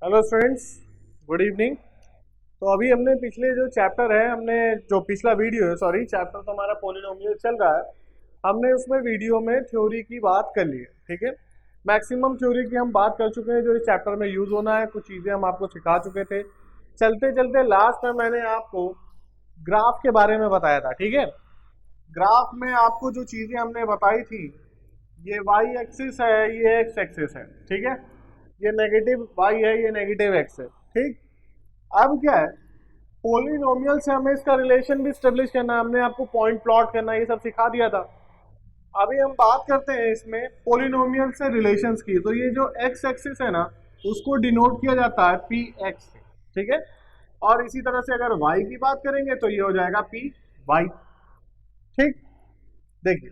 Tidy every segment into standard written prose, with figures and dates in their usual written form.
Hello students, good evening. तो अभी हमने पिछले जो चैप्टर है, हमने जो पिछला वीडियो है, सॉरी चैप्टर तो हमारा पॉलिनोमियल चल रहा है। हमने उसमें वीडियो में थ्योरी की बात कर ली है, ठीक है। मैक्सिमम थ्योरी की हम बात कर चुके हैं जो इस चैप्टर में यूज होना है। कुछ चीज़ें हम आपको सिखा चुके थे। चलते चलते लास्ट में मैंने आपको ग्राफ के बारे में बताया था, ठीक है। ग्राफ में आपको जो चीज़ें हमने बताई थी, ये वाई एक्सिस है, ये एक्स एक्सिस है, ठीक है। ये नेगेटिव वाई है, ये नेगेटिव एक्स है, ठीक। अब क्या है, पोलिनोमियल से हमें इसका रिलेशन भी स्टेब्लिश करना है। हमने आपको पॉइंट प्लॉट करना, ये सब सिखा दिया था। अभी हम बात करते हैं इसमें पोलिनोमियल से रिलेशंस की। तो ये जो एक्स एक्सिस है ना, उसको डिनोट किया जाता है पी एक्स से, ठीक है। और इसी तरह से अगर वाई की बात करेंगे तो ये हो जाएगा पी वाई, ठीक। देखिए,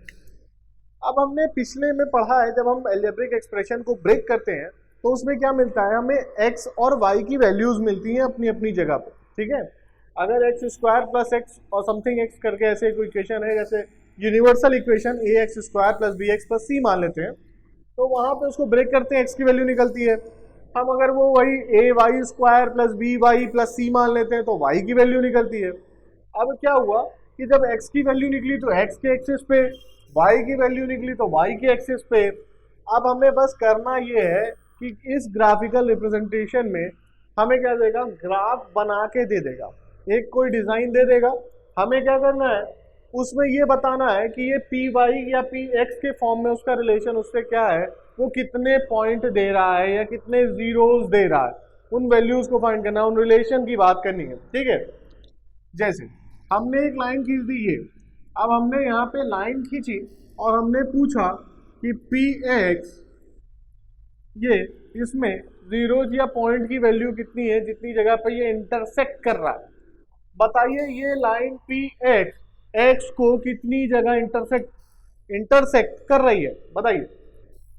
अब हमने पिछले में पढ़ा है, जब हम अलजेब्रिक एक्सप्रेशन को ब्रेक करते हैं तो उसमें क्या मिलता है, हमें x और y की वैल्यूज मिलती हैं अपनी अपनी जगह पे, ठीक है। अगर एक्स स्क्वायर प्लस एक्स और समथिंग x करके ऐसे कोई इक्वेशन है, जैसे universal equation A X square plus B X plus C मान लेते हैं, तो वहां पे उसको ब्रेक करते हैं x की वैल्यू निकलती है। हम अगर वो वही A Y square plus B Y plus C मान लेते हैं तो y की वैल्यू निकलती है। अब क्या हुआ कि जब x की वैल्यू निकली तो x के एक्सिस पे, y की वैल्यू निकली तो y के एक्सिस पे। अब हमें बस करना ये है कि इस ग्राफिकल रिप्रेजेंटेशन में हमें क्या देगा, ग्राफ बना के दे देगा, एक कोई डिजाइन दे देगा। हमें क्या करना है, उसमें ये बताना है कि ये पी वाई या पी एक्स के फॉर्म में उसका रिलेशन उससे क्या है, वो कितने पॉइंट दे रहा है या कितने जीरोस दे रहा है, उन वैल्यूज को फाइंड करना है, उन रिलेशन की बात करनी है, ठीक है। जैसे हमने एक लाइन खींच दी है। अब हमने यहाँ पे लाइन खींची और हमने पूछा कि पी एक्स, ये इसमें जीरोज या पॉइंट की वैल्यू कितनी है जितनी जगह पर ये इंटरसेक्ट कर रहा है। बताइए ये लाइन पी एक्स एक्स को कितनी जगह इंटरसेक्ट कर रही है, बताइए।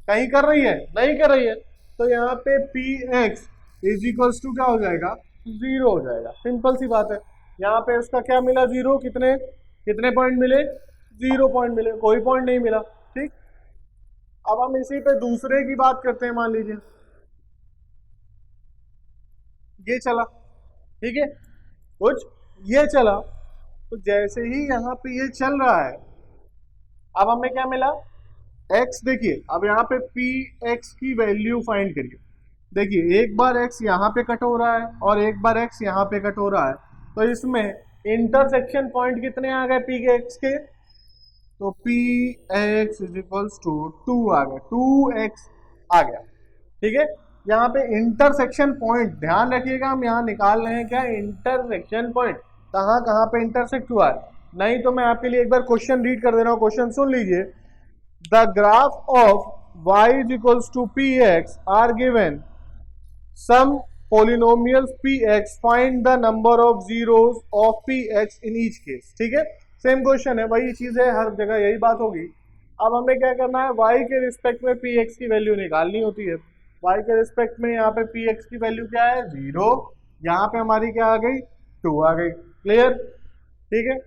कहीं कर रही है? नहीं कर रही है। तो यहाँ पे p x is equals to क्या हो जाएगा, जीरो हो जाएगा। सिंपल सी बात है। यहाँ पे उसका क्या मिला, जीरो। कितने कितने पॉइंट मिले, 0 पॉइंट मिले, कोई पॉइंट नहीं मिला, ठीक। अब हम इसी पे दूसरे की बात करते हैं। मान लीजिए ये चला, ठीक है, कुछ ये चला। तो जैसे ही यहाँ पे ये चल रहा है, अब हमें क्या मिला, x। देखिए अब यहाँ पे पी एक्स की वैल्यू फाइंड करिए। देखिए एक बार x यहाँ पे कट हो रहा है और एक बार x यहाँ पे कट हो रहा है, तो इसमें इंटरसेक्शन पॉइंट कितने आ गए पी एक्स के, तो p x is equals to 2 आ गया, 2x आ गया, ठीक है। यहाँ पे इंटरसेक्शन पॉइंट ध्यान रखिएगा, हम यहाँ निकाल रहे हैं क्या, इंटरसेक्शन पॉइंट, कहाँ कहाँ पे इंटरसेक्ट हुआ है। नहीं तो मैं आपके लिए एक बार क्वेश्चन रीड कर दे रहा हूँ, क्वेश्चन सुन लीजिए। The graph of y is equals to p x are given some polynomials px, find the number of zeros of px in each case, ठीक है। सेम क्वेश्चन है, वही चीज है, हर जगह यही बात होगी। अब हमें क्या करना है, y के रिस्पेक्ट में px की वैल्यू निकालनी होती है। y के रिस्पेक्ट में यहाँ पे px की वैल्यू क्या है, 0। यहाँ पे हमारी क्या आ गई, 2 आ गई। क्लियर, ठीक है।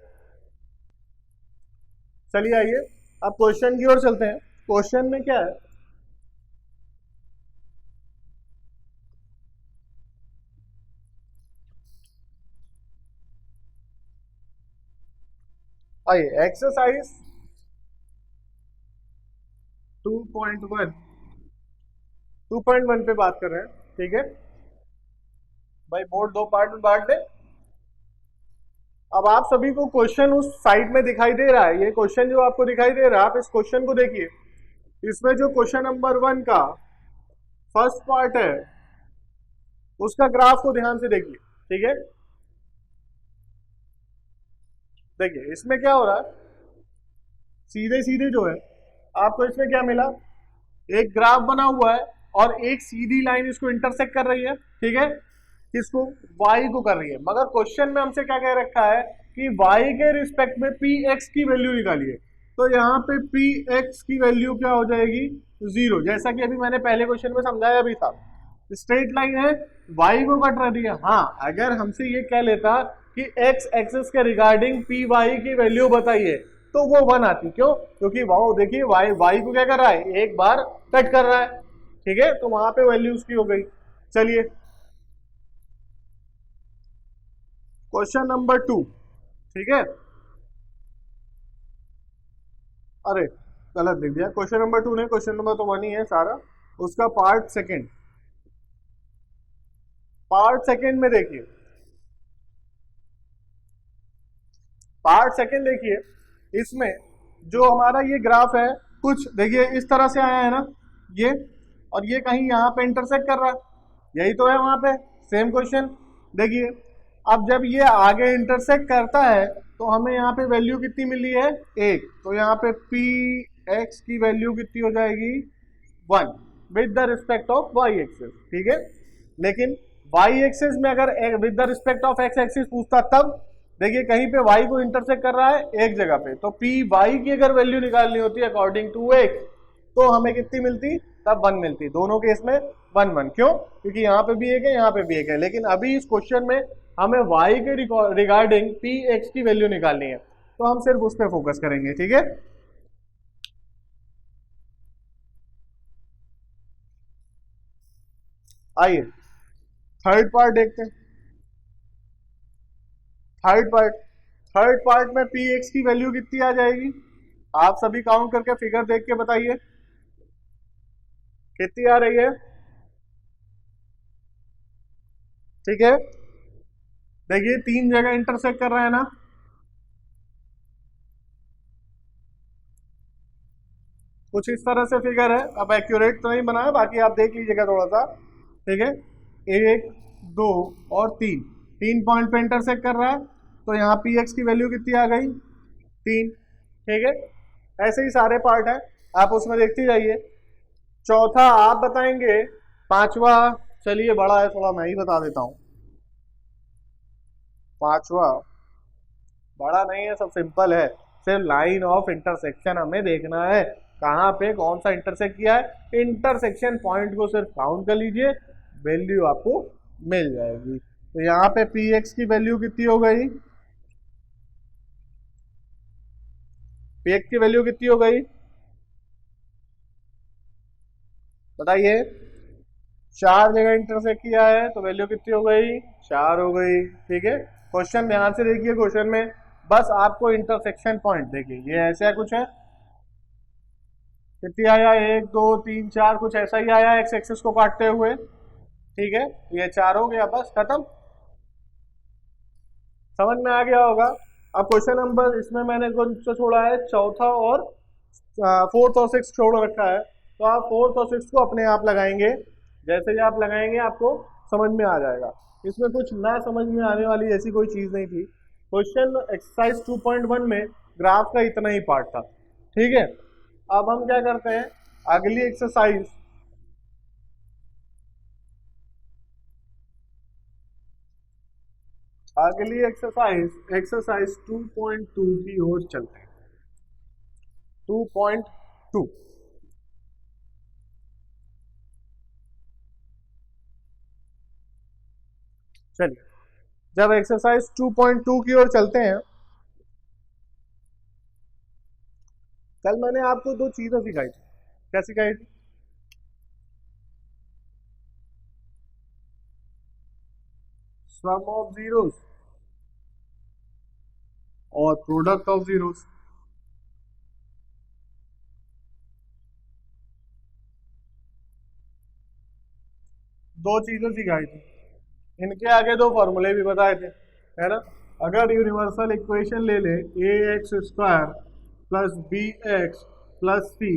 चलिए आइए अब क्वेश्चन की ओर चलते हैं। क्वेश्चन में क्या है, आइए एक्सरसाइज 2.1 पे बात कर रहे हैं, ठीक है भाई। बोर्ड दो पार्ट में बांट दे। अब आप सभी को क्वेश्चन उस साइड में दिखाई दे रहा है, ये क्वेश्चन जो आपको दिखाई दे रहा है, आप इस क्वेश्चन को देखिए। इसमें जो क्वेश्चन नंबर 1 का फर्स्ट पार्ट है, उसका ग्राफ को ध्यान से देखिए, ठीक है। देखिए इसमें क्या हो रहा है, सीधे सीधे जो है आपको इसमें क्या मिला, एक ग्राफ बना हुआ है और एक सीधी लाइन इसको इंटरसेक्ट कर रही है, ठीक है। किसको, y को कर रही है। मगर क्वेश्चन में हमसे क्या कह रखा है कि y के रिस्पेक्ट में px की वैल्यू निकालिए। तो यहाँ पे px की वैल्यू क्या हो जाएगी, 0, जैसा कि अभी मैंने पहले क्वेश्चन में समझाया भी था। स्ट्रेट लाइन है, y को कट रही है। हाँ, अगर हमसे ये कह लेता कि x एक्सिस के रिगार्डिंग py की वैल्यू बताइए, तो वो 1 आती। क्यों, क्योंकि वो देखिए y को क्या कर रहा है, एक बार कट कर रहा है, ठीक है। तो वहां पे वैल्यू उसकी हो गई। चलिए क्वेश्चन नंबर 2, ठीक है। अरे गलत लिख दिया, क्वेश्चन नंबर 2 नहीं, क्वेश्चन नंबर तो 1 ही है सारा। उसका पार्ट सेकंड, पार्ट सेकंड में देखिए, पार्ट सेकंड देखिए, इसमें जो हमारा ये ग्राफ है, कुछ देखिए इस तरह से आया है ना ये, और ये कहीं यहाँ पे इंटरसेक्ट कर रहा है, यही तो है वहां पे। सेम क्वेश्चन देखिए, अब जब ये आगे इंटरसेक्ट करता है तो हमें यहाँ पे वैल्यू कितनी मिली है, 1, तो यहाँ पे पी एक्स की वैल्यू कितनी हो जाएगी, 1, with the respect of y axis, ठीक है। लेकिन वाई एक्सिस में अगर with the respect of x axis पूछता तब, देखिए कहीं पे y को इंटरसेक्ट कर रहा है एक जगह पे, तो पी वाई की अगर वैल्यू निकालनी होती है अकॉर्डिंग टू एक्स, तो हमें कितनी मिलती, तब 1 मिलती। दोनों केस में 1 1, क्यों, क्योंकि यहाँ पे भी एक है, यहाँ पे भी एक है। लेकिन अभी इस क्वेश्चन में हमें y के रिगार्डिंग पी एक्स की वैल्यू निकालनी है, तो हम सिर्फ उस पर फोकस करेंगे, ठीक है। आइए थर्ड पार्ट देखते हैं। थर्ड पार्ट में पी एक्स की वैल्यू कितनी आ जाएगी, आप सभी काउंट करके फिगर देख के बताइए कितनी आ रही है, ठीक है। देखिए 3 जगह इंटरसेक्ट कर रहा है ना, कुछ इस तरह से फिगर है। अब एक्यूरेट तो नहीं बना है, बाकी आप देख लीजिएगा थोड़ा सा, ठीक है। 1 2 और 3, 3 पॉइंट पे इंटरसेक्ट कर रहा है, तो यहाँ पी एक्स की वैल्यू कितनी आ गई, 3, ठीक है। ऐसे ही सारे पार्ट है, आप उसमें देखते जाइए। चौथा आप बताएंगे, पांचवा चलिए बड़ा है थोड़ा, मैं ही बता देता हूँ। पांचवा बड़ा नहीं है, सब सिंपल है, सिर्फ लाइन ऑफ इंटरसेक्शन हमें देखना है, कहाँ पे कौन सा इंटरसेक्ट किया है, इंटरसेक्शन पॉइंट को सिर्फ काउंट कर लीजिए, वैल्यू आपको मिल जाएगी। तो यहाँ पे पी एक्स की वैल्यू कितनी हो गई, पी एक्स की वैल्यू कितनी हो गई बताइए, 4 जगह इंटरसेक्ट किया है तो वैल्यू कितनी हो गई, 4 हो गई, ठीक है। क्वेश्चन ध्यान से देखिए, क्वेश्चन में बस आपको इंटरसेक्शन पॉइंट देखिए, ये ऐसा कुछ है, कितनी आया, 1 2 3 4, कुछ ऐसा ही आया एक्स एक्सिस को काटते हुए, ठीक है। ये 4 हो गया, बस खत्म, समझ में आ गया होगा। अब क्वेश्चन नंबर, इसमें मैंने कौन सा छोड़ा है, चौथा और फोर्थ और सिक्स छोड़ रखा है, तो आप फोर्थ और सिक्स को अपने आप लगाएंगे, जैसे ही आप लगाएंगे आपको समझ में आ जाएगा। इसमें कुछ ना समझ में आने वाली ऐसी कोई चीज़ नहीं थी। क्वेश्चन एक्सरसाइज 2.1 में ग्राफ का इतना ही पार्ट था, ठीक है। अब हम क्या करते हैं, अगली एक्सरसाइज, अगली एक्सरसाइज एक्सरसाइज 2.2 की ओर चलते हैं। 2.2, चलिए जब एक्सरसाइज 2.2 की ओर चलते हैं, कल मैंने आपको 2 चीजें सिखाई थी, क्या सिखाई थी, सम ऑफ जीरोस और प्रोडक्ट ऑफ जीरोस, 2 चीजें सिखाई थी। इनके आगे 2 फॉर्मूले भी बताए थे, है ना। अगर यूनिवर्सल इक्वेशन ले ले, A X square plus B X plus C,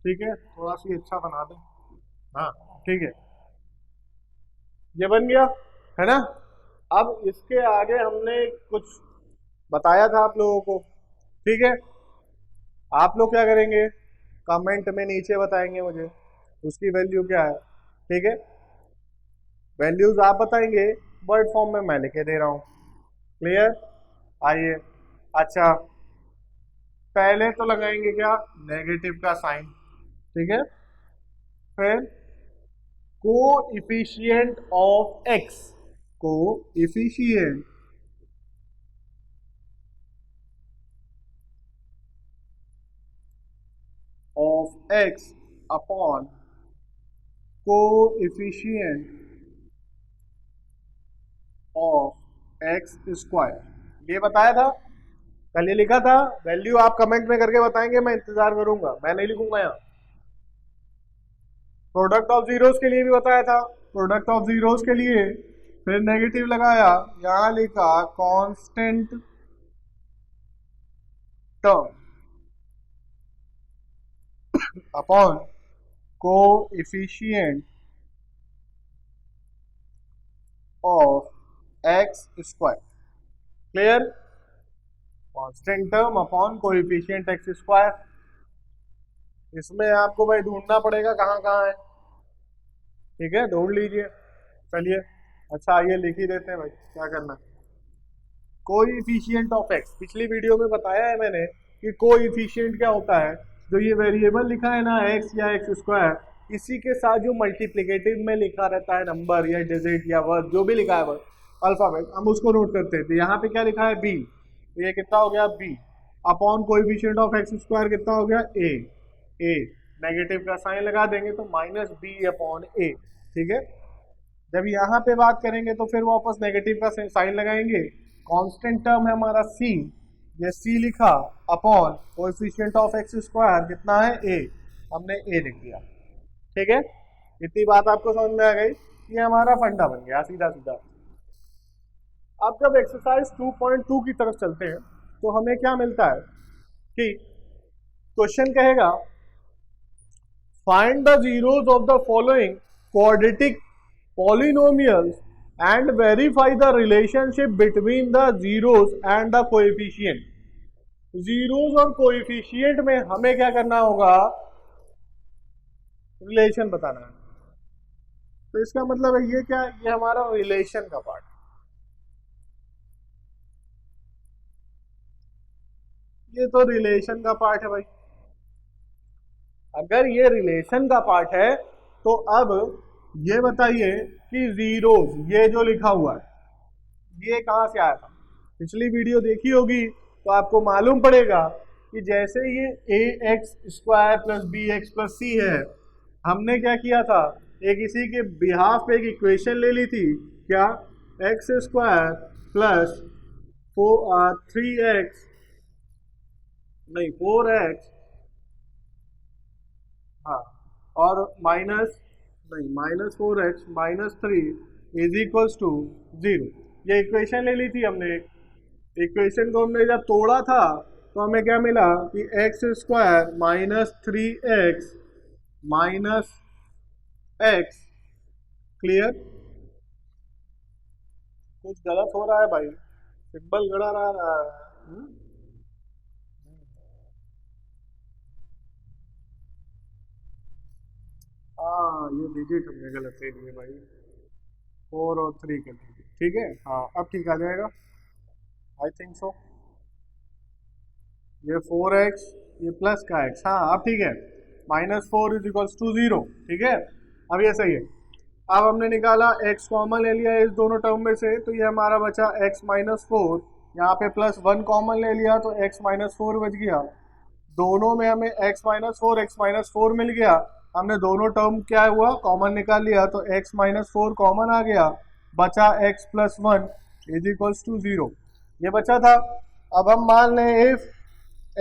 ठीक है, थोड़ा सी अच्छा बना दें, हाँ ठीक है, ये बन गया, है ना। अब इसके आगे हमने कुछ बताया था आप लोगों को, ठीक है। आप लोग क्या करेंगे, कमेंट में नीचे बताएंगे मुझे उसकी वैल्यू क्या है, ठीक है। वैल्यूज आप बताएंगे, वर्ड फॉर्म में मैं लिखे दे रहा हूँ, क्लियर। आइए, अच्छा पहले तो लगाएंगे क्या, नेगेटिव का साइन, ठीक है। फिर को इफिशियंट ऑफ एक्स, को इफिशियंट ऑफ एक्स अपॉन को इफिशियंट ऑफ एक्स स्क्वायर, ये बताया था, कल ये लिखा था। वैल्यू आप कमेंट में करके बताएंगे, मैं इंतजार करूंगा, मैं नहीं लिखूंगा यहाँ। प्रोडक्ट ऑफ जीरोस के लिए भी बताया था, प्रोडक्ट ऑफ जीरोस के लिए फिर नेगेटिव लगाया, यहां लिखा constant term upon coefficient of x square. Clear? Constant term upon coefficient x square. इसमें आपको भाई ढूंढना पड़ेगा कहाँ कहाँ है, ठीक है, ढूंढ लीजिए। चलिए, अच्छा ये लिख ही देते हैं भाई, क्या करना। कोएफिशिएंट ऑफ एक्स, पिछली वीडियो में बताया है मैंने कि कोएफिशिएंट क्या होता है। जो ये वेरिएबल लिखा है ना एक्स या एक्स स्क्वायर, इसी के साथ जो मल्टीप्लिकेटिव में लिखा रहता है नंबर या डिजिट या वर्ड जो भी लिखा है वर्ड अल्फाबेट, हम उसको नोट करते हैं। तो यहाँ पे क्या लिखा है बी, तो ये कितना हो गया b upon coefficient of x square कितना हो गया ए नेगेटिव का साइन लगा देंगे तो माइनस बी अपॉन ए, ठीक है। जब यहाँ पे बात करेंगे तो फिर वापस नेगेटिव का साइन लगाएंगे। कांस्टेंट टर्म है हमारा सी, ये सी लिखा upon coefficient of x square कितना है ए, हमने ए लिख दिया, ठीक है। इतनी बात आपको समझ में आ गई, ये हमारा फंडा बन गया सीधा सीधा। अब जब एक्सरसाइज 2.2 की तरफ चलते हैं तो हमें क्या मिलता है कि क्वेश्चन कहेगा find the zeros of the following quadratic polynomials and verify the relationship between the zeros and the coefficient. Zeros और कोएफिशिएंट में हमें क्या करना होगा, रिलेशन बताना है। तो इसका मतलब है ये क्या, ये हमारा रिलेशन का पार्ट, ये तो रिलेशन का पार्ट है भाई। अगर ये रिलेशन का पार्ट है तो अब ये बताइए कि जीरोस, ये जो लिखा हुआ है ये कहां से आया था। पिछली वीडियो देखी होगी तो आपको मालूम पड़ेगा कि जैसे ये A X square plus B X plus C है, हमने क्या किया था, एक इसी के बिहाफ पे एक इक्वेशन ले ली थी, क्या, एक्स स्क्वायर प्लस 3x नहीं 4x, हाँ, और माइनस नहीं -4x -3 इज इक्वल्स टू 0। ये इक्वेशन ले ली थी हमने। इक्वेशन को हमने जब तोड़ा था तो हमें क्या मिला कि x square -3x minus x. Clear? कुछ गलत हो रहा है भाई, सिंबल गड़ा रहा है। हाँ, ये डिजिट हमने गलत ले लिए भाई, 4 और 3 कर दीजिए, ठीक है। हाँ अब ठीक आ जाएगा, आई थिंक सो। ये 4x, ये प्लस का x, हाँ अब ठीक है। -4 इज इक्वल्स टू 0, ठीक है, अब ये सही है। अब हमने निकाला x कॉमन ले लिया इस दोनों टर्म में से, तो ये हमारा बचा x -4, यहाँ पे +1 कॉमन ले लिया तो x -4 बच गया। दोनों में हमें x-4 मिल गया, हमने दोनों टर्म क्या हुआ कॉमन निकाल लिया तो x-4 कॉमन आ गया, बचा x + 1 इज इक्वल्स टू 0, ये बचा था। अब हम मान लें if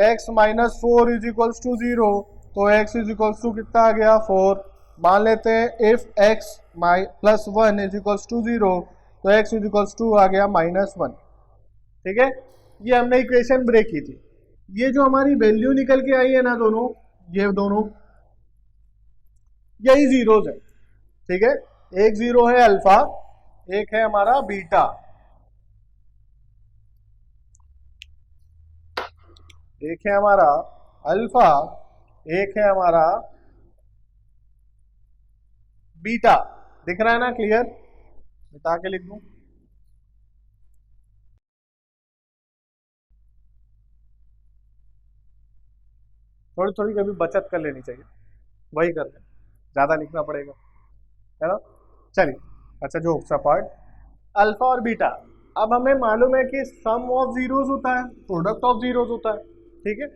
x -4 is equals to 0 तो x इज इक्वल्स टू कितना आ गया 4। मान लेते हैं if x + 1 is equals to 0 तो x इज इक्वल्स टू आ गया -1, ठीक है। ये हमने इक्वेशन ब्रेक की थी। ये जो हमारी वैल्यू निकल के आई है ना दोनों, ये दोनों यही जीरोज है, ठीक है। एक जीरो है अल्फा, एक है हमारा बीटा, एक है हमारा अल्फा, एक है हमारा बीटा। दिख रहा है ना, क्लियर? बता के लिख दूं, थोड़ी थोड़ी कभी बचत कर लेनी चाहिए, वही कर लें, ज्यादा लिखना पड़ेगा, है ना। चलिए, अच्छा जो सा पार्ट अल्फा और बीटा। अब हमें मालूम है कि सम ऑफ जीरोस होता है, प्रोडक्ट ऑफ जीरोस होता है, ठीक है।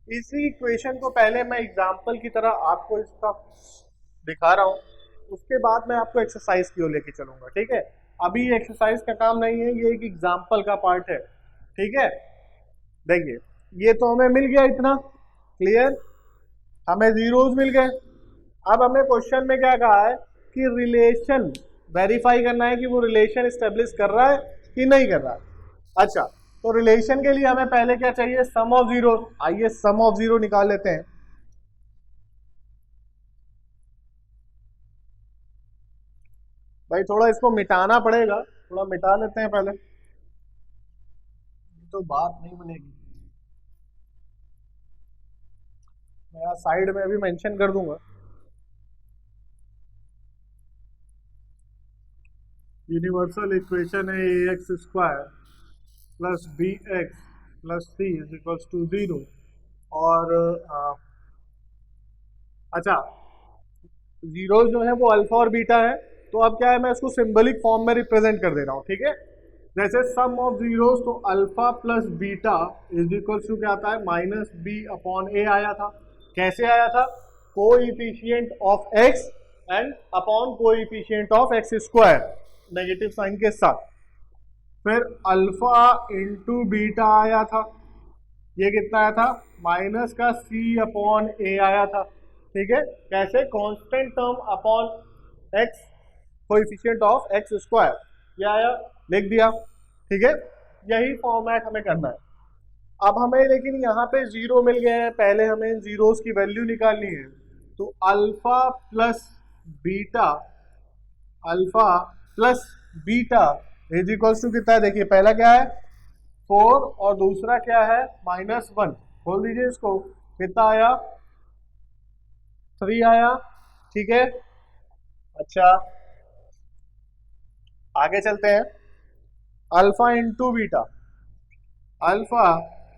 इसी इक्वेशन को पहले मैं एग्जांपल की तरह आपको इसका दिखा रहा हूं, उसके बाद मैं आपको एक्सरसाइज की ओर लेके चलूंगा, ठीक है। अभी एक्सरसाइज का काम नहीं है, ये एक एग्जाम्पल का पार्ट है, ठीक है। देखिए ये तो हमें मिल गया इतना, क्लियर, हमें जीरोज मिल गए। अब हमें क्वेश्चन में क्या कहा है कि रिलेशन वेरीफाई करना है कि वो रिलेशन स्टेब्लिश कर रहा है कि नहीं कर रहा है। अच्छा, तो रिलेशन के लिए हमें पहले क्या चाहिए, सम ऑफ जीरो। आइए सम ऑफ जीरो निकाल लेते हैं। भाई थोड़ा इसको मिटाना पड़ेगा, थोड़ा मिटा लेते हैं पहले, तो बात नहीं बनेगी। मैं यहाँ साइड में अभी मेंशन कर दूंगा। यूनिवर्सल इक्वेशन है A X square plus B X plus C is equals to zero. और अच्छा, जीरो जो है वो अल्फा और बीटा है, तो अब क्या है, मैं इसको सिंबलिक फॉर्म में रिप्रेजेंट कर दे रहा हूँ, ठीक है। जैसे सम ऑफ जीरोस, तो alpha plus beta is equal to क्या आता है, माइनस बी अपॉन ए आया था। कैसे आया था, coefficient of x and upon coefficient of x square, negative sign के साथ। फिर अल्फा इंटू बीटा आया था, ये कितना आया था, माइनस का सी अपॉन ए आया था, ठीक है। कैसे, constant term upon x, coefficient of x square, ये आया, लिख दिया, ठीक है। यही फॉर्मेट हमें करना है। अब हमें लेकिन यहाँ पे जीरो मिल गए हैं, पहले हमें जीरोस की वैल्यू निकालनी है। तो alpha plus beta, alpha plus beta is equals to कितना है, देखिए पहला क्या है 4 और दूसरा क्या है -1। खोल दीजिए इसको, कितना आया 3 आया, ठीक है। अच्छा आगे चलते हैं, alpha into beta, alpha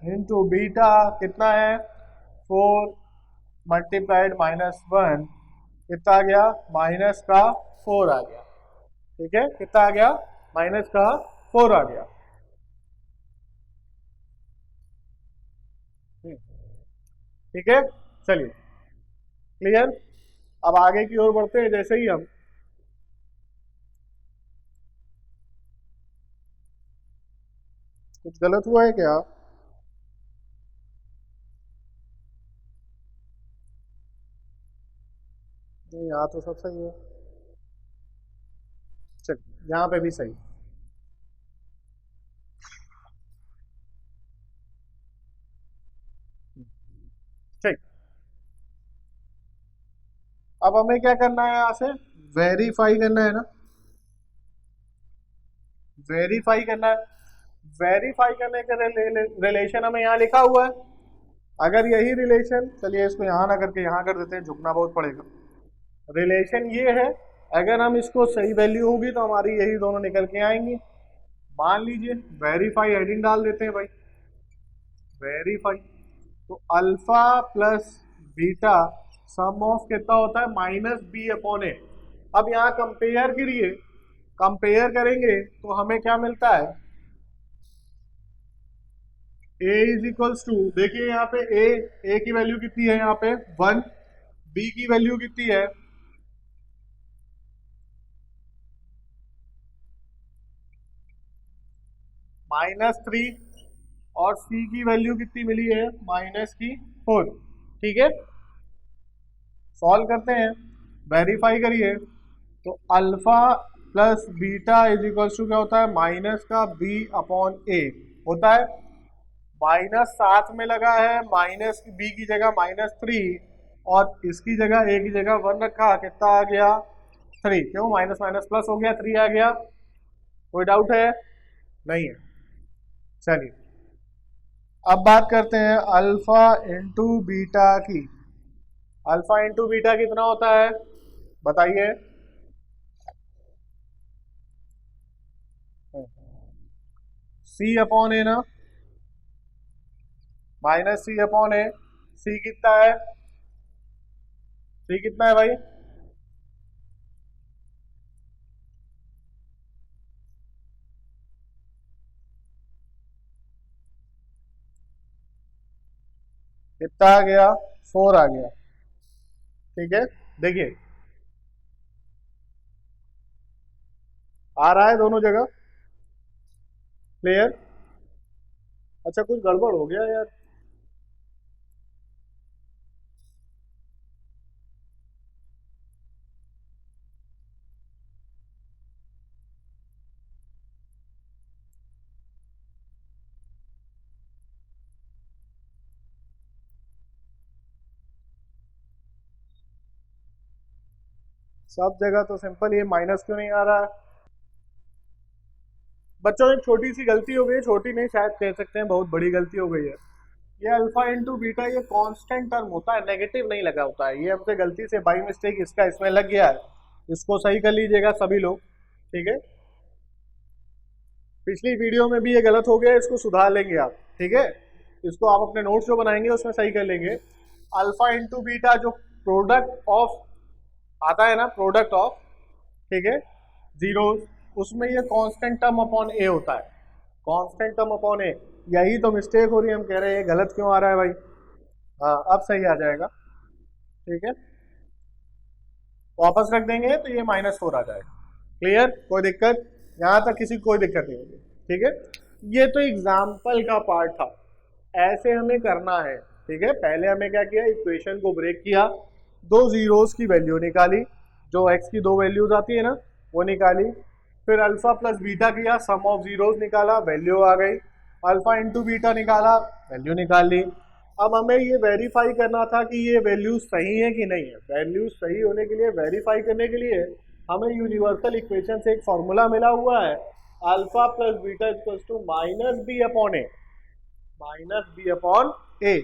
into beta कितना है 4 मल्टीप्लाइड -1, कितना आ गया माइनस का 4 आ गया, ठीक है। कितना आ गया, माइनस का 4 आ गया। ठीक है, चलिए क्लियर। अब आगे की ओर बढ़ते हैं। जैसे ही हम कुछ गलत हुआ है क्या, नहीं यहाँ तो सब सही है, चल यहाँ पे भी सही। ठीक, अब हमें क्या करना है, यहाँ से वेरीफाई करना है ना, वेरीफाई करना है। वेरीफाई करने के रिलेशन हमें यहाँ लिखा हुआ है। अगर यही रिलेशन, चलिए इसको यहाँ ना करके यहाँ कर देते हैं, झुकना बहुत पड़ेगा। रिलेशन ये है, अगर हम इसको सही वैल्यू होगी तो हमारी यही दोनों निकल के आएंगी। मान लीजिए वेरीफाई हेडिंग डाल देते हैं भाई, वेरीफाई, तो alpha plus beta some of कितना होता है -b/a। अब यहाँ कंपेयर करिए, कंपेयर करेंगे तो हमें क्या मिलता है, a इज इक्वल्स टू, देखिए यहाँ पे a की वैल्यू कितनी है, यहाँ पे 1, b की वैल्यू कितनी है -3, और c की वैल्यू कितनी मिली है -4, ठीक है। सॉल्व करते हैं, वेरीफाई करिए, तो alpha plus beta is equal to क्या होता है, माइनस का b/a होता है। माइनस साथ में लगा है, माइनस बी की जगह -3, और इसकी जगह ए की जगह 1 रखा, कितना आ गया 3, क्यों माइनस माइनस प्लस हो गया, 3 आ गया। कोई डाउट है, नहीं है। चलिए अब बात करते हैं अल्फा इंटू बीटा की। अल्फा इंटू बीटा कितना होता है बताइए, c/a ना, -c/a, सी कितना है, सी कितना है भाई, कितना आ गया 4 आ गया, ठीक है। देखिए आ रहा है दोनों जगह? क्लियर? अच्छा कुछ गड़बड़ हो गया यार। सब जगह तो सिंपल, ये माइनस क्यों नहीं आ रहा है? बच्चों एक छोटी सी गलती हो गई, छोटी नहीं शायद कह सकते हैं बहुत बड़ी गलती हो गई है। ये अल्फा इंटू बीटा ये कांस्टेंट टर्म होता है, नेगेटिव नहीं लगा होता है। ये हमसे गलती से बाई मिस्टेक इसका इसमें लग गया है, इसको सही कर लीजिएगा सभी लोग, ठीक है? पिछली वीडियो में भी ये गलत हो गया, इसको सुधार लेंगे आप, ठीक है? इसको आप अपने नोट्स जो बनाएंगे उसमें सही कर लेंगे। अल्फा इंटू बीटा जो प्रोडक्ट ऑफ आता है ना, प्रोडक्ट ऑफ, ठीक है, जीरोस, उसमें ये कांस्टेंट टर्म अपॉन ए होता है, कांस्टेंट टर्म अपॉन ए। यही तो मिस्टेक हो रही है, हम कह रहे हैं गलत क्यों आ रहा है भाई। हाँ अब सही आ जाएगा, ठीक है, वापस रख देंगे तो ये -4 आ जाएगा। क्लियर? कोई दिक्कत? यहाँ तक किसी को कोई दिक्कत नहीं होगी, ठीक है? ये तो एग्जाम्पल का पार्ट था, ऐसे हमें करना है, ठीक है? पहले हमें क्या किया, इक्वेशन को ब्रेक किया, दो जीरोस की वैल्यू निकाली, जो एक्स की दो वैल्यूज आती है ना वो निकाली, फिर अल्फा प्लस बीटा किया, सम ऑफ जीरोस निकाला, वैल्यू आ गई, अल्फा इंटू बीटा निकाला, वैल्यू निकाल ली। अब हमें ये वेरीफाई करना था कि ये वैल्यूज सही है कि नहीं है। वैल्यूज सही होने के लिए, वेरीफाई करने के लिए हमें यूनिवर्सल इक्वेशन से एक फॉर्मूला मिला हुआ है, alpha plus beta equals to minus B upon A, minus B upon A.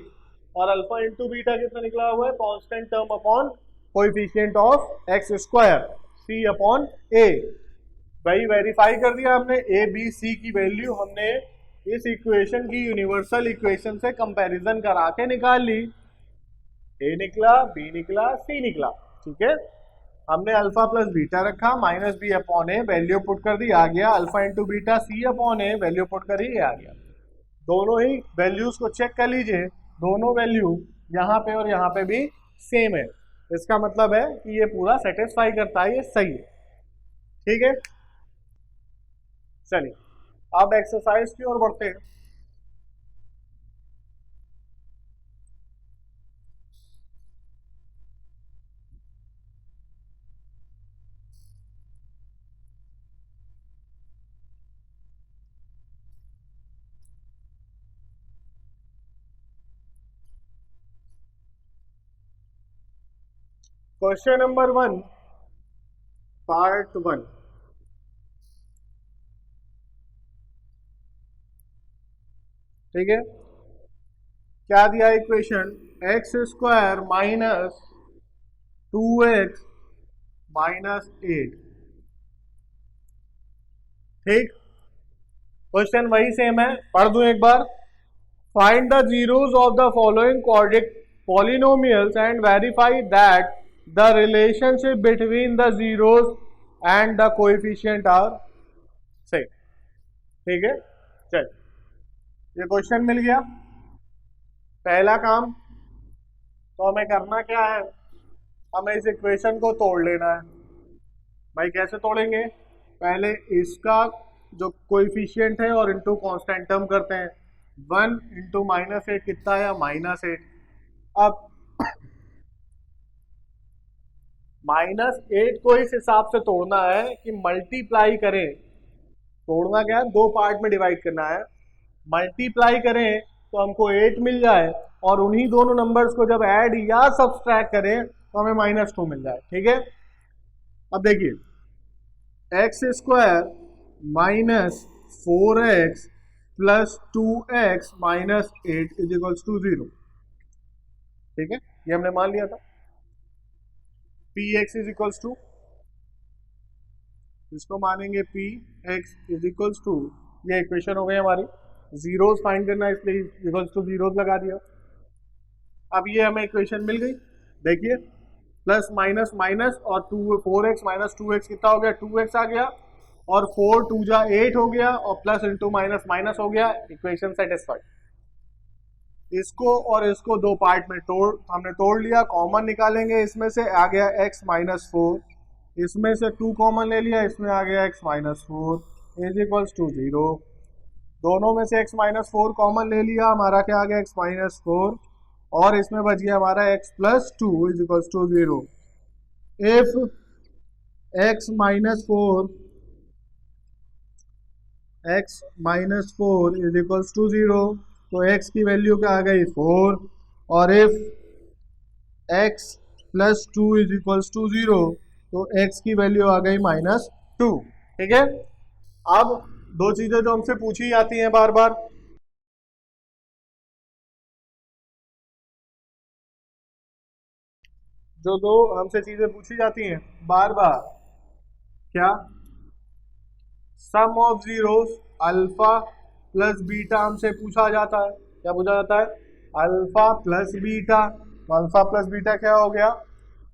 और अल्फा इंटू बीटा कितना निकला हुआ है, constant term upon coefficient of x square, C upon A. भाई वेरीफाई कर दिया हमने, ए बी सी की वैल्यू हमने इस इक्वेशन की यूनिवर्सल इक्वेशन से कंपैरिजन करा के निकाल ली। ए निकला, बी निकला, सी निकला, ठीक है? हमने अल्फा प्लस बीटा रखा, माइनस बी अपॉन ए, वैल्यू पुट कर दी, आ गया अल्फा इंटू बीटा सी अपॉन ए, वैल्यू पुट करी, आ गया। दोनों ही वैल्यूज को चेक कर लीजिए, दोनों वैल्यू यहाँ पे और यहाँ पे भी सेम है, इसका मतलब है कि ये पूरा सेटिस्फाई करता है, ये सही है, ठीक है? चलिए अब एक्सरसाइज की ओर बढ़ते हैं। Question number 1, part 1। ठीक है, क्या दिया equation, X square minus 2x minus 8। ठीक, क्वेश्चन वही सेम है, पढ़ दूं एक बार। Find the zeros of the following quadratic polynomials and verify that the relationship between the zeros and the coefficient are same. ठीक है, चल ये क्वेश्चन मिल गया। पहला काम तो हमें करना क्या है, हमें इस इक्वेशन को तोड़ लेना है। भाई कैसे तोड़ेंगे, पहले इसका जो कोएफिशिएंट है और इनटू कांस्टेंट टर्म करते हैं। 1 इंटू -8 कितना है, -8। अब -8 को इस हिसाब से तोड़ना है कि मल्टीप्लाई करें, तोड़ना क्या है, दो पार्ट में डिवाइड करना है। मल्टीप्लाई करें तो हमको 8 मिल जाए, और उन्हीं दोनों नंबर्स को जब ऐड या सब्सट्रैक्ट करें तो हमें -2 मिल जाए। ठीक है, अब देखिए x square minus 4x plus 2x minus 8 is equals to 0। ठीक है, ये हमने मान लिया था। P x is equals to, इसको मानेंगे p x is equals to, ये इक्वेशन हो गई हमारी। जीरोस फाइंड करना है इसलिए इक्वल्स टू जीरोस लगा दिया। अब ये हमें इक्वेशन मिल गई, देखिए प्लस माइनस माइनस और 4x माइनस 2x कितना हो गया, 2x आ गया, और 4 2 जा 8 हो गया, और प्लस इंटू माइनस माइनस हो गया, इक्वेशन सेटिस्फाइड। इसको और इसको दो पार्ट में हमने तोड़ लिया, कॉमन निकालेंगे, इसमें से आ गया x माइनस 4 इसमें से 2 कॉमन ले लिया, इसमें आ गया x-4 इज इक्वल्स टू 0। दोनों में से x-4 कॉमन ले लिया, हमारा क्या आ गया x-4, और इसमें बच गया हमारा x+2 is equals to 0। If x-4 is equals to 0, तो x की वैल्यू क्या आ गई 4, और if x+2 is equals to 0, तो x की वैल्यू आ गई -2। ठीक है, अब दो चीजें जो हमसे पूछी जाती हैं बार बार, जो दो हमसे चीजें पूछी जाती हैं बार बार, क्या sum of zeros alpha plus beta हमसे पूछा जाता है। क्या पूछा जाता है? Alpha plus beta. तो अल्फा प्लस बीटा क्या हो गया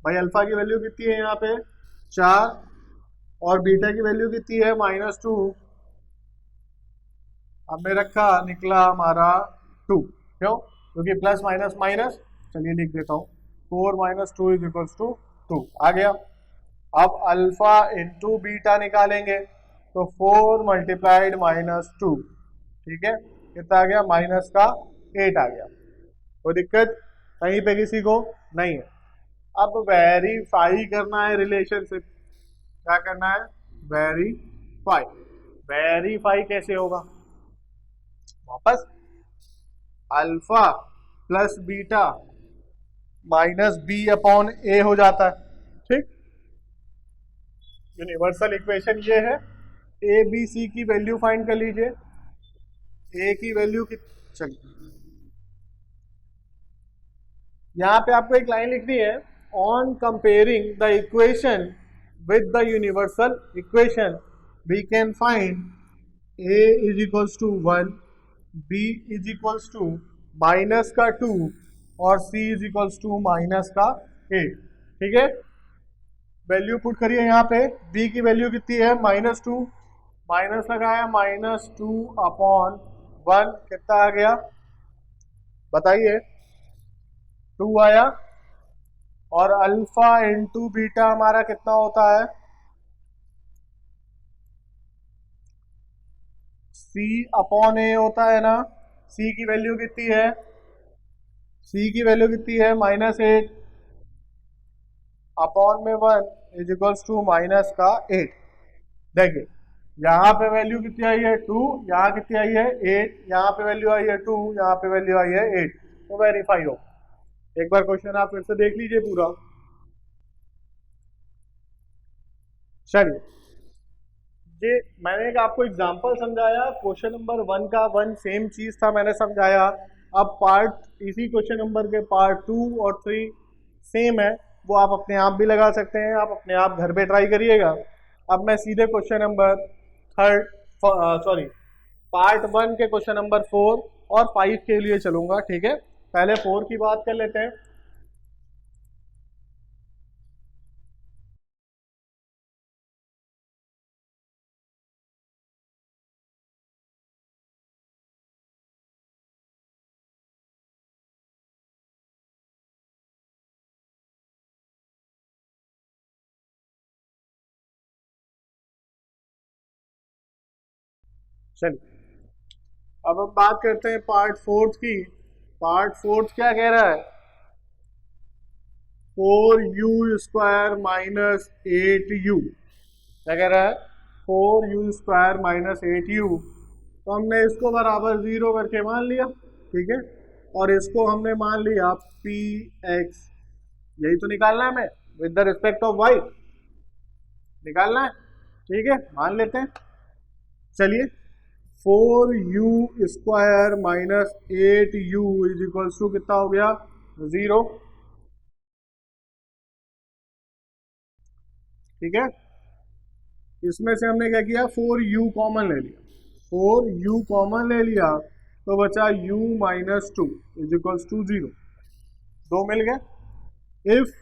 भाई? अल्फा की वैल्यू कितनी है यहाँ पे 4, और बीटा की वैल्यू कितनी है -2। हमने रखा, निकला हमारा 2। क्यों? क्योंकि प्लस माइनस माइनस, चलिए लिख देता हूँ, 4 - 2 इज इक्वल्स टू 2 आ गया। अब अल्फा इंटू बीटा निकालेंगे, तो 4 मल्टीप्लाइड -2, ठीक है, कितना आ गया? -8 आ गया। कोई दिक्कत कहीं पे किसी को? नहीं है। अब वेरीफाई करना है रिलेशनशिप। क्या करना है? वेरीफाई। वेरीफाई कैसे होगा? वापस अल्फा प्लस बीटा -b/a हो जाता है। ठीक, यूनिवर्सल इक्वेशन ये है। ए बी सी की वैल्यू फाइंड कर लीजिए। ए की वैल्यू कितनी, चलिए यहाँ पे आपको एक लाइन लिखनी है, on comparing the equation with the universal equation we can find a is equals to 1, b is equals to -2 और c इज इक्वल्स टू -8। ठीक है, वैल्यू पुट करिए यहाँ पे। b की वैल्यू कितनी है? -2, माइनस लगाया, -2/1 कितना आ गया बताइए? 2 आया। और अल्फा इंटू बीटा हमारा कितना होता है? c/a होता है ना। c की वैल्यू कितनी है? c की वैल्यू कितनी है? -8 अपॉन में 1 इज इक्वल्स टू -8। देखिए यहाँ पे वैल्यू कितनी आई है? 2, यहाँ कितनी आई है? 8, यहाँ पे वैल्यू आई है 2, यहाँ पे वैल्यू आई है 8। तो वेरीफाई हो। एक बार क्वेश्चन आप फिर से देख लीजिए पूरा। चलिए, ये मैंने एक आपको एग्जांपल समझाया, क्वेश्चन नंबर 1 का 1 सेम चीज था, मैंने समझाया। अब पार्ट इसी क्वेश्चन नंबर के पार्ट 2 और 3 सेम है, वो आप अपने आप भी लगा सकते हैं, आप अपने आप घर पे ट्राई करिएगा। अब मैं सीधे क्वेश्चन नंबर पार्ट 1 के क्वेश्चन नंबर 4 और 5 के लिए चलूंगा। ठीक है, पहले 4 की बात कर लेते हैं। चलिए, अब हम बात करते हैं पार्ट 4 की। पार्ट 4 क्या कह रहा है? 4u² - 8u। क्या कह रहा है? 4u² - 8u। तो हमने इसको बराबर 0 करके मान लिया। ठीक है, और इसको हमने मान लिया px। यही तो निकालना है हमें, with the respect of y निकालना है। ठीक है, मान लेते हैं। चलिए, 4u² - 8u is equals to कितना हो गया? 0। ठीक है, इसमें से हमने क्या किया? 4u कॉमन ले लिया। 4u कॉमन ले लिया तो बचा u - 2 इज इक्वल्स टू 0। दो मिल गए। If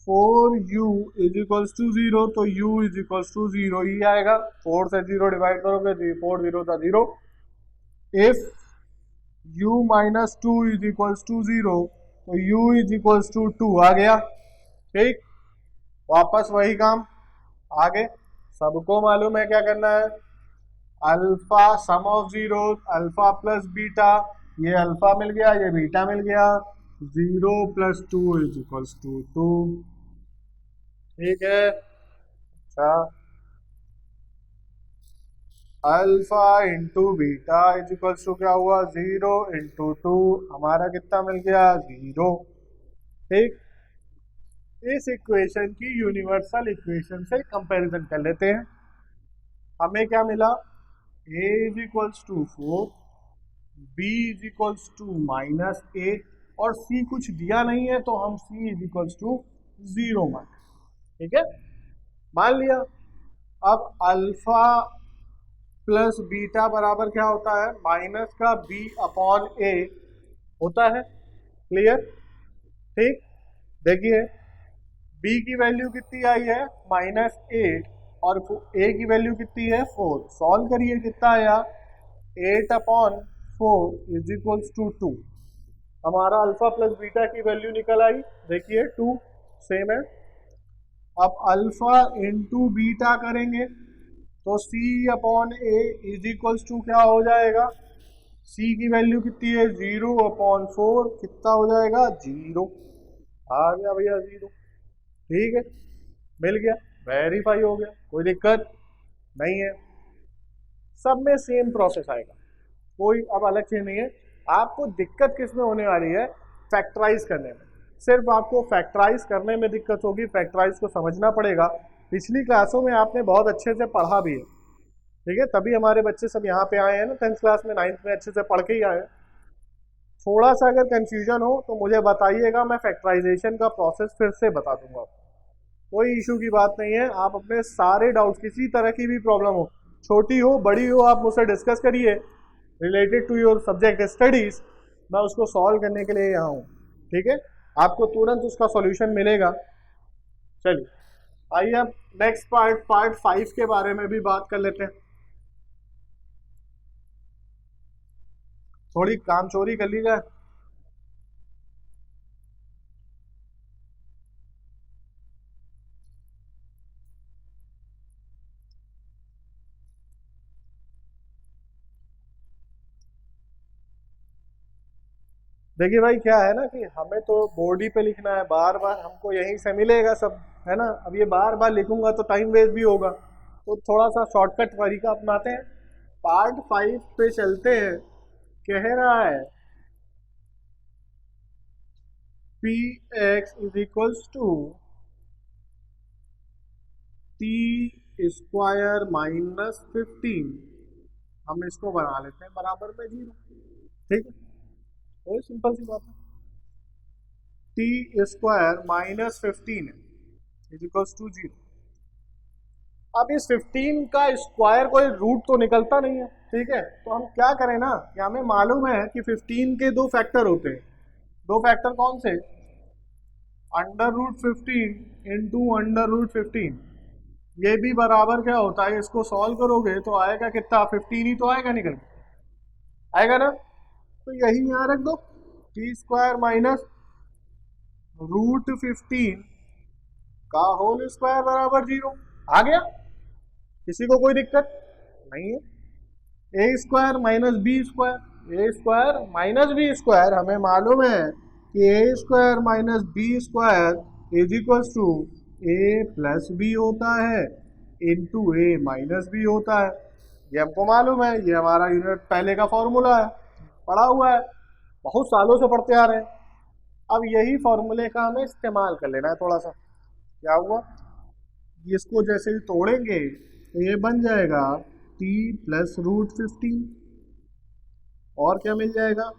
4u is equals to 0, तो u इज इक्वल्स टू 0 ही आएगा। 4 से 0 डिवाइड करोगे, 4 0 था 0। If u - 2 is equals to 0, तो u इज इक्वल्स टू 2 आ गया। ठीक, वापस वही काम आगे। सबको मालूम है क्या करना है, alpha sum of zero, alpha plus beta, ये अल्फा मिल गया ये बीटा मिल गया, 0 + 2 = 2। ठीक है। अच्छा, alpha into beta is to क्या हुआ, 0 × 2, हमारा कितना मिल गया, 0। ठीक, इस इक्वेशन की यूनिवर्सल इक्वेशन से कंपैरिजन कर लेते हैं। हमें क्या मिला, a = 4, b = -8 और c कुछ दिया नहीं है तो हम c = 0 मान। ठीक है, मान लिया। अब अल्फा प्लस बीटा बराबर क्या होता है, माइनस का b/a होता है। क्लियर। ठीक, देखिए b की वैल्यू कितनी आई है, -8 और a की वैल्यू कितनी है, 4। सॉल्व करिए, कितना आया, 8/4 = 2। हमारा अल्फा प्लस बीटा की वैल्यू निकल आई, देखिए 2 सेम है। अब अल्फा इंटू बीटा करेंगे तो c/a = क्या हो जाएगा, c की वैल्यू कितनी है, 0/4, कितना हो जाएगा, 0। आ गया भैया 0। ठीक है, मिल गया, वेरीफाई हो गया, कोई दिक्कत नहीं है। सब में सेम प्रोसेस आएगा, कोई अब अलग चीज नहीं है। आपको दिक्कत किस में होने वाली है, फैक्टराइज करने में। सिर्फ आपको फैक्टराइज करने में दिक्कत होगी, फैक्टराइज को समझना पड़ेगा। पिछली क्लासों में आपने बहुत अच्छे से पढ़ा भी है, ठीक है, तभी हमारे बच्चे सब यहाँ पे आए हैं ना, 10th क्लास में 9th में अच्छे से पढ़ के ही आए हैं। थोड़ा सा अगर कंफ्यूजन हो तो मुझे बताइएगा, मैं फैक्टराइजेशन का प्रोसेस फिर से बता दूंगा आपको। कोई इशू की बात नहीं है, आप अपने सारे डाउट्स, किसी तरह की भी प्रॉब्लम हो, छोटी हो बड़ी हो, आप मुझसे डिस्कस करिए related to your subject studies, मैं उसको सॉल्व करने के लिए यहाँ हूँ। ठीक है, आपको तुरंत उसका सॉल्यूशन मिलेगा। चलिए आइए अब नेक्स्ट पार्ट 5 के बारे में भी बात कर लेते हैं। थोड़ी काम चोरी कर ली जाए। देखिए भाई क्या है ना कि हमें तो बोर्ड ही पे लिखना है, बार बार हमको यहीं से मिलेगा सब, है ना। अब ये बार बार लिखूंगा तो टाइम वेस्ट भी होगा, तो थोड़ा सा शॉर्टकट तरीका अपनाते हैं। पार्ट 5 पे चलते हैं। कह रहा है px = t² - 15। हम इसको बना लेते हैं बराबर में 0। ठीक है, वही सिंपल सी बात है। t² - 15 = 0। अब इस 15 का स्क्वायर कोई रूट तो निकलता नहीं है, ठीक है, तो हम क्या करें ना कि हमें मालूम है कि 15 के दो फैक्टर होते हैं। दो फैक्टर कौन से, √15 इंटू √15। ये भी बराबर क्या होता है, इसको सॉल्व करोगे तो आएगा कितना, 15 ही तो आएगा निकल के, आएगा ना। तो यही यहाँ रख दो, t² - √15 का होल स्क्वायर बराबर 0। आ गया, किसी को कोई दिक्कत नहीं है। a² - b², हमें मालूम है कि a² - b² a+b होता है, इंटू a-b होता है। ये हमको मालूम है, ये हमारा यूनिट पहले का फॉर्मूला है, पढ़ा हुआ है, बहुत सालों से पढ़ते आ रहे हैं। अब यही फॉर्मूले का हमें इस्तेमाल कर लेना है थोड़ा सा। क्या हुआ, इसको जैसे ही तोड़ेंगे तो ये बन जाएगा t+√15, और क्या मिल जाएगा,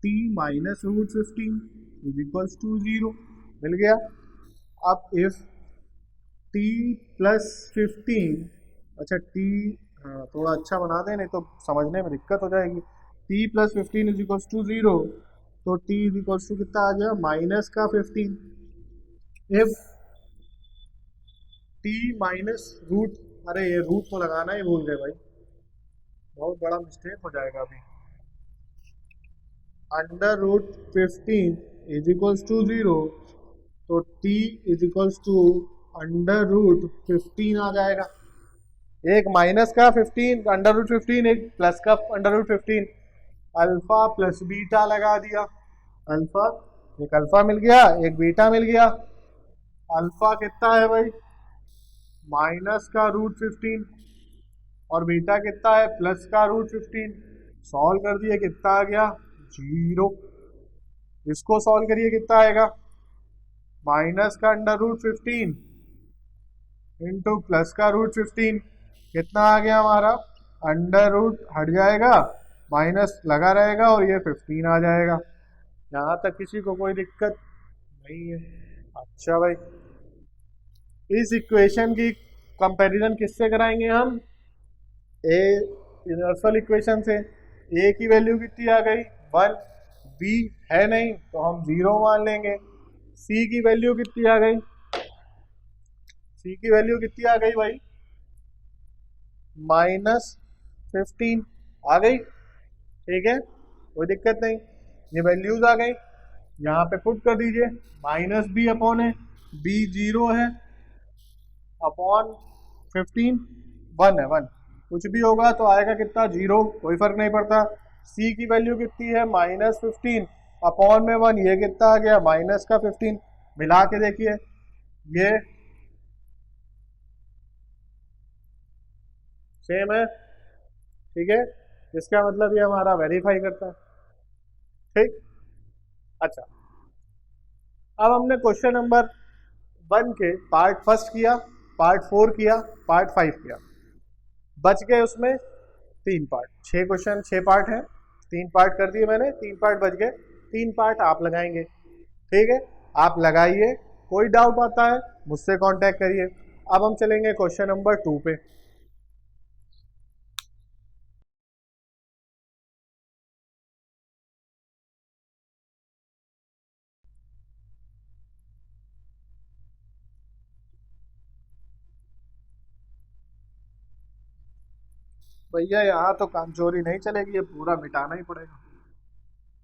t-√15 = 0। मिल गया। अब इफ t+15, अच्छा t, हाँ थोड़ा अच्छा बना दें नहीं तो समझने में दिक्कत हो जाएगी। t+15 = 0, तो t कितना आ गया, -15। इफ t - अरे ये रूट तो लगाना ही भूल गए भाई, बहुत बड़ा मिस्टेक हो जाएगा अभी। √15 = 0, तो t = अंडर रूट 15 आ जाएगा। एक माइनस का 15 अंडर रूट 15, एक प्लस का under root 15। Alpha plus beta लगा दिया। अल्फा, एक अल्फा मिल गया, एक बीटा मिल गया। अल्फा कितना है भाई, माइनस का रूट 15, और बीटा कितना है, प्लस का रूट 15। सॉल्व कर दिए, कितना आ गया, 0। इसको सॉल्व करिए, कितना आएगा, माइनस का अंडर रूट 15 इंटू प्लस का रूट 15, कितना आ गया हमारा, अंडर रूट हट जाएगा, माइनस लगा रहेगा और ये 15 आ जाएगा। यहाँ तक किसी को कोई दिक्कत नहीं है। अच्छा भाई, इस इक्वेशन की कंपैरिजन किससे कराएंगे हम, ए यूनिवर्सल इक्वेशन से। ए की वैल्यू कितनी आ गई, 1। बी है नहीं तो हम 0 मान लेंगे। सी की वैल्यू कितनी आ गई, सी की वैल्यू कितनी आ गई भाई, -15 आ गई। ठीक है, कोई दिक्कत नहीं, ये वैल्यूज आ गई। यहाँ पे पुट कर दीजिए, माइनस बी अपॉन है, बी 0 है, अपॉन 15, 1 है, 1। कुछ भी होगा तो आएगा कितना, 0, कोई फर्क नहीं पड़ता। सी की वैल्यू कितनी है, -15 अपॉन में 1, ये कितना आ गया, माइनस का 15। मिला के देखिए, ये सेम है। ठीक है, इसका मतलब ये हमारा वेरीफाई करता है। ठीक, अच्छा, अब हमने क्वेश्चन नंबर 1 के पार्ट फर्स्ट किया, पार्ट 4 किया, पार्ट 5 किया, बच गए उसमें 3 पार्ट। 6 क्वेश्चन 6 पार्ट हैं, 3 पार्ट कर दिए मैंने, 3 पार्ट बच गए। 3 पार्ट आप लगाएंगे। ठीक है, आप लगाइए, कोई डाउट आता है मुझसे कांटेक्ट करिए। अब हम चलेंगे क्वेश्चन नंबर 2 पे। भैया यहाँ तो काम चोरी नहीं चलेगी, ये पूरा मिटाना ही पड़ेगा।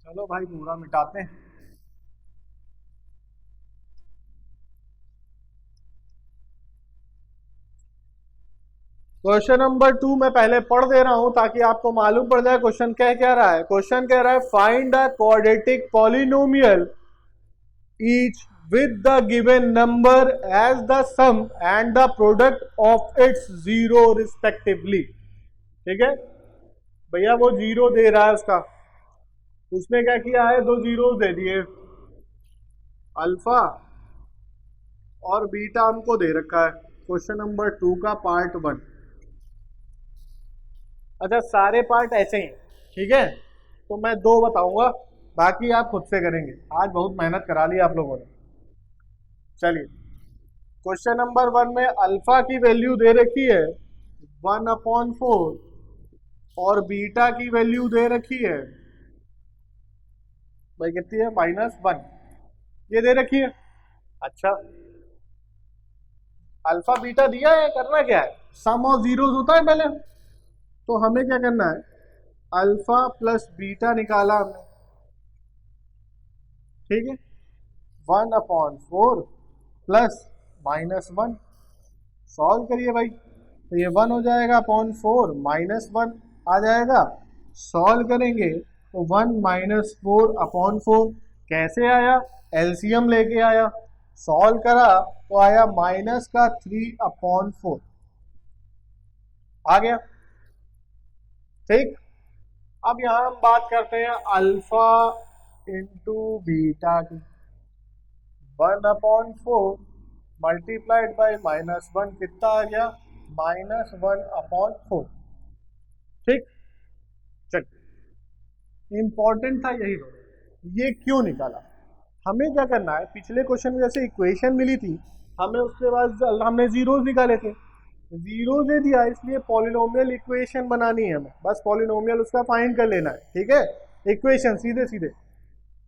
चलो भाई, पूरा मिटाते हैं। क्वेश्चन नंबर 2 मैं पहले पढ़ दे रहा हूं ताकि आपको मालूम पड़ जाए क्वेश्चन कह क्या रहा है। क्वेश्चन कह रहा है, find the quadratic polynomial each with the given number as the sum and the product of its zero respectively। ठीक है भैया, वो 0 दे रहा है उसका, उसने क्या किया है, 2 जीरो दे दिए, अल्फा और बीटा हमको दे रखा है। क्वेश्चन नंबर 2 का पार्ट 1। अच्छा, सारे पार्ट ऐसे ही, ठीक है, तो मैं 2 बताऊंगा, बाकी आप खुद से करेंगे। आज बहुत मेहनत करा ली आप लोगों ने। चलिए, क्वेश्चन नंबर 1 में अल्फा की वैल्यू दे रखी है 1/4 और बीटा की वैल्यू दे रखी है भाई, कितनी है, -1, ये दे रखी है। अच्छा, अल्फा बीटा दिया है, करना क्या है, सम ऑफ जीरोस होता है पहले, तो हमें क्या करना है, अल्फा प्लस बीटा निकाला हमने। ठीक है, 1/4 प्लस -1, सॉल्व करिए भाई, तो ये 1 हो जाएगा अपॉन 4, -1 आ जाएगा। सॉल्व करेंगे तो 1 -4/4 कैसे आया, एलसीएम लेके आया, सॉल्व करा तो आया माइनस का 3/4 आ गया। ठीक, अब यहां हम बात करते हैं अल्फा इंटू बीटा की। 1/4 मल्टीप्लाइड बाई -1 कितना आ गया, -1/4। ठीक, चल, इंपॉर्टेंट था यही दोनों। ये क्यों निकाला, हमें क्या करना है, पिछले क्वेश्चन में जैसे इक्वेशन मिली थी, हमें उसके बाद हमने जीरोस निकाले थे, जीरो दे दिया, इसलिए पॉलिनोमियल इक्वेशन बनानी है हमें, बस पॉलिनोमियल उसका फाइंड कर लेना है। ठीक है, इक्वेशन सीधे सीधे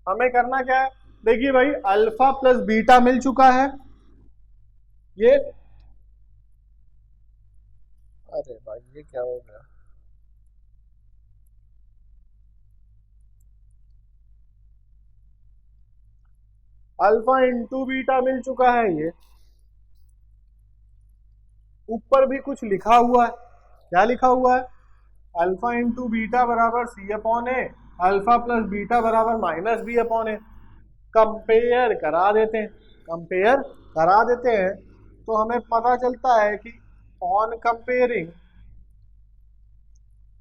हमें करना क्या है, देखिए भाई, अल्फा प्लस बीटा मिल चुका है, ये, अरे भाई ये क्या हो गया, अल्फा इंटू बीटा मिल चुका है ये, ऊपर भी कुछ लिखा हुआ है। क्या लिखा हुआ है? अल्फा इंटू बीटा बराबर सी अपॉन ए, अल्फा प्लस बीटा बराबर माइनस बी अपॉन ए। कंपेयर करा देते हैं, कंपेयर करा देते हैं तो हमें पता चलता है कि ऑन कंपेयरिंग,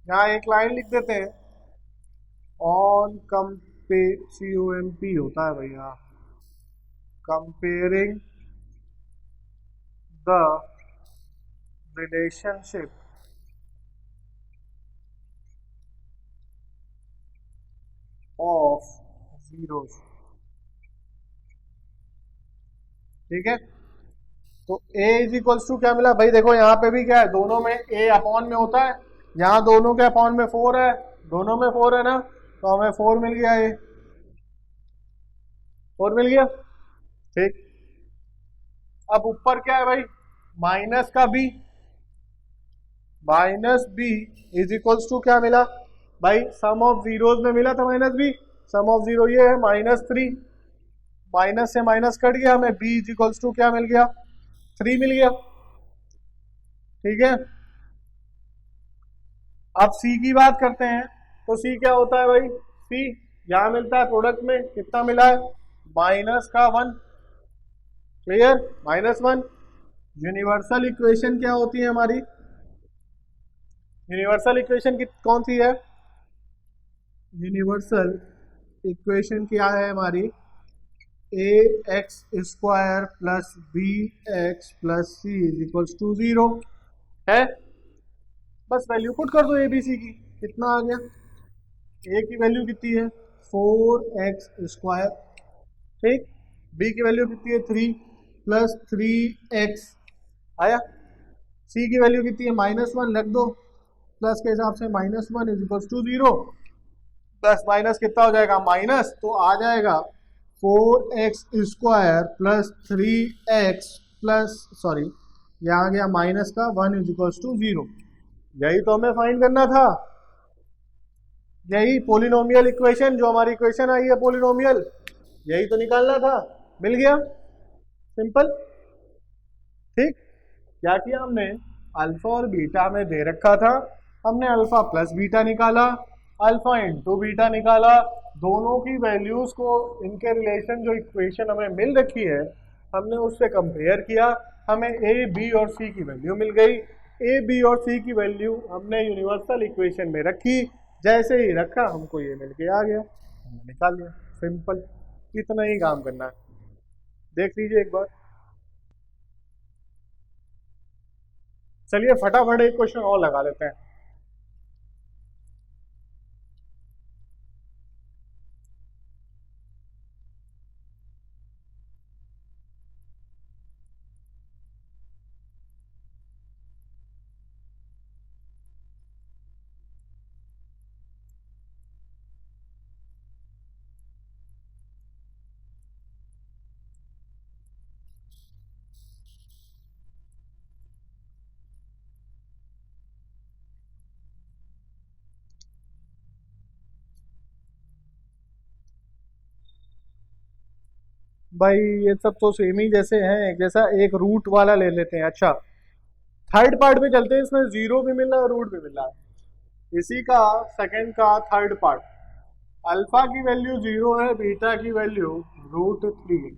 यहाँ एक लाइन लिख देते हैं, ऑन कंपे COMP होता है भैया, comparing the relationship of zeros. ठीक है, तो a इज इक्वल्स टू क्या मिला भाई? देखो यहाँ पे भी क्या है, दोनों में a अपॉन में होता है, यहाँ दोनों के अपॉन में 4 है, दोनों में 4 है ना, तो हमें 4 मिल गया, ये 4 मिल गया। ठीक, अब ऊपर क्या है भाई? माइनस का b, minus b is equals to क्या मिला भाई? सम ऑफ जीरोज में मिला था minus b, sum of zero ये है -3, माइनस से माइनस कट गया, हमें b इज इक्वल्स टू क्या मिल गया? 3 मिल गया। ठीक है, अब c की बात करते हैं, तो c क्या होता है भाई? c यहां मिलता है प्रोडक्ट में, कितना मिला है? -1। क्लियर? -1। यूनिवर्सल इक्वेशन क्या होती है हमारी? यूनिवर्सल इक्वेशन की कौन सी है? यूनिवर्सल इक्वेशन क्या है हमारी? ax² plus bx plus c is equals to 0 है। बस वैल्यू पुट कर दो ए बी सी की, कितना आ गया? a की वैल्यू कितनी है? 4x²। ठीक, b की वैल्यू कितनी है? 3 प्लस 3x आया। c की वैल्यू कितनी है? -1 रख दो, प्लस के हिसाब से -1 is equals to 0, plus minus कितना हो जाएगा? माइनस, तो आ जाएगा 4x² plus 3x plus sorry यहाँ आ गया माइनस का 1 इज इक्वल्स टू 0। यही तो हमें फाइंड करना था, यही पोलिनोमियल इक्वेशन, जो हमारी इक्वेशन आई है पोलिनोमियल, यही तो निकालना था। मिल गया, सिंपल। ठीक, क्या किया हमने? अल्फा और बीटा में दे रखा था, हमने अल्फा प्लस बीटा निकाला, अल्फा इंटू बीटा निकाला, दोनों की वैल्यूज को, इनके रिलेशन जो इक्वेशन हमें मिल रखी है, हमने उससे कंपेयर किया, हमें ए बी और सी की वैल्यू मिल गई। ए बी और सी की वैल्यू हमने यूनिवर्सल इक्वेशन में रखी, जैसे ही रखा हमको ये मिल के आ गया, हमने निकाल लिया। सिंपल, इतना ही काम करना है। देख लीजिए एक बार। चलिए फटाफट एक क्वेश्चन और लगा लेते हैं। भाई ये सब तो सेम ही जैसे हैं, एक जैसा। एक रूट वाला ले लेते हैं। अच्छा, थर्ड पार्ट पे चलते हैं, इसमें जीरो भी मिल रहा है, रूट भी मिल रहा है। इसी का सेकंड का थर्ड पार्ट, अल्फा की वैल्यू 0 है, बीटा की वैल्यू √3 है।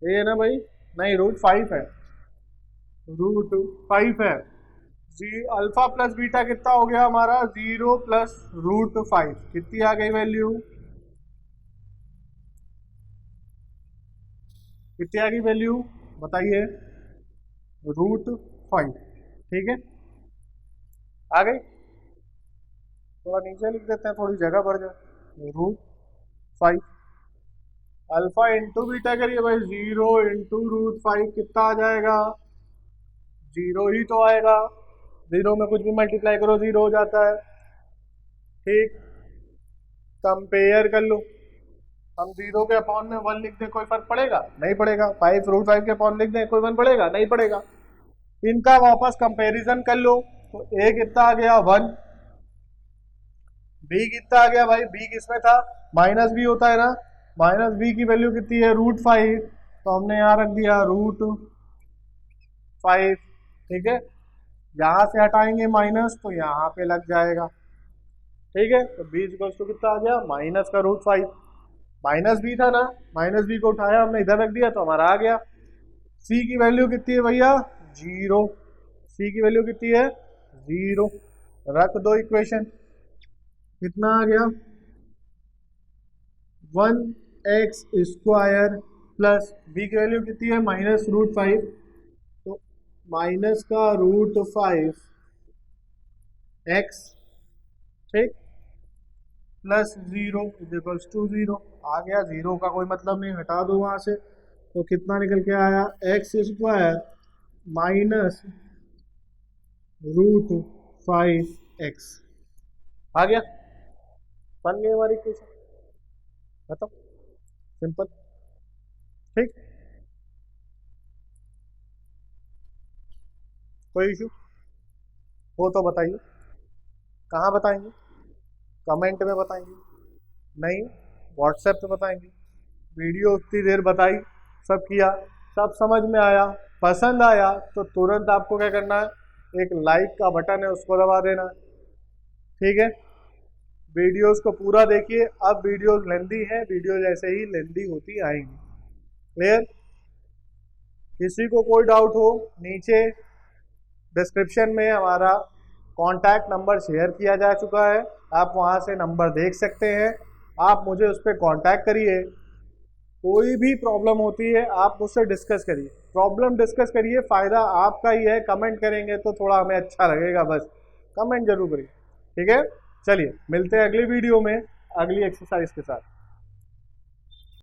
ये है ना भाई? नहीं, √5 है, √5 है। जी, अल्फा प्लस बीटा कितना हो गया हमारा? 0 प्लस √5, कितनी आ गई वैल्यू? कितनी आ गई वैल्यू बताइए? √5। ठीक है, आ गई? थोड़ा नीचे लिख देते हैं, थोड़ी जगह बढ़ जाए। √5 अल्फा इंटू बीटा करिए भाई, 0 इंटू √5 कितना आ जाएगा? 0 ही तो आएगा, 0 में कुछ भी मल्टीप्लाई करो 0 हो जाता है। ठीक, कंपेयर कर लो, हम 0 के अपॉन में 1 लिख दें, कोई फर्क पड़ेगा? नहीं पड़ेगा। 5 √5 के अपॉन लिख दें, कोई 1 पड़ेगा? नहीं पड़ेगा। इनका वापस कंपैरिजन कर लो, तो a कितना आ गया? 1। b कितना आ गया भाई? b किसमें था? माइनस b होता है ना, माइनस b की वैल्यू कितनी है? √5, तो हमने यहाँ रख दिया √5। ठीक है, यहाँ से हटाएंगे माइनस तो यहाँ पे लग जाएगा। ठीक है, तो b इक्वल्स टू कितना आ गया, माइनस का रूट 5। माइनस बी था ना, माइनस बी को उठाया हमने इधर रख दिया तो हमारा आ गया। c की वैल्यू कितनी है भैया, 0। c की वैल्यू कितनी है, 0। रख दो इक्वेशन, कितना आ गया, 1x स्क्वायर प्लस b की वैल्यू कितनी है, माइनस रूट 5, तो माइनस का रूट 5 x, ठीक, प्लस 0 इक्वल्स टू 0। आ गया, 0 का कोई मतलब नहीं, हटा दो वहां से, तो कितना निकल के आया, x square minus root 5x। आ गया, बन गई हमारी इक्वेशन, बताओ, सिंपल। ठीक, कोई इशू हो तो बताइए। कहाँ बताएंगे, कमेंट में बताएंगे, नहीं व्हाट्सएप पे बताएंगे। वीडियो उतनी देर बताई, सब किया, सब समझ में आया, पसंद आया तो तुरंत आपको क्या करना है, एक लाइक का बटन है उसको दबा देना। ठीक है, वीडियोस को पूरा देखिए, अब वीडियोस लेंदी हैं, वीडियोस ऐसे ही लेंदी होती आएंगी। क्लियर, किसी को कोई डाउट हो, नीचे डिस्क्रिप्शन में हमारा कॉन्टैक्ट नंबर शेयर किया जा चुका है, आप वहां से नंबर देख सकते हैं, आप मुझे उस पर कॉन्टैक्ट करिए। कोई भी प्रॉब्लम होती है आप मुझसे डिस्कस करिए, प्रॉब्लम डिस्कस करिए, फ़ायदा आपका ही है। कमेंट करेंगे तो थोड़ा हमें अच्छा लगेगा, बस कमेंट जरूर करिए। ठीक है, चलिए मिलते हैं अगली वीडियो में अगली एक्सरसाइज के साथ।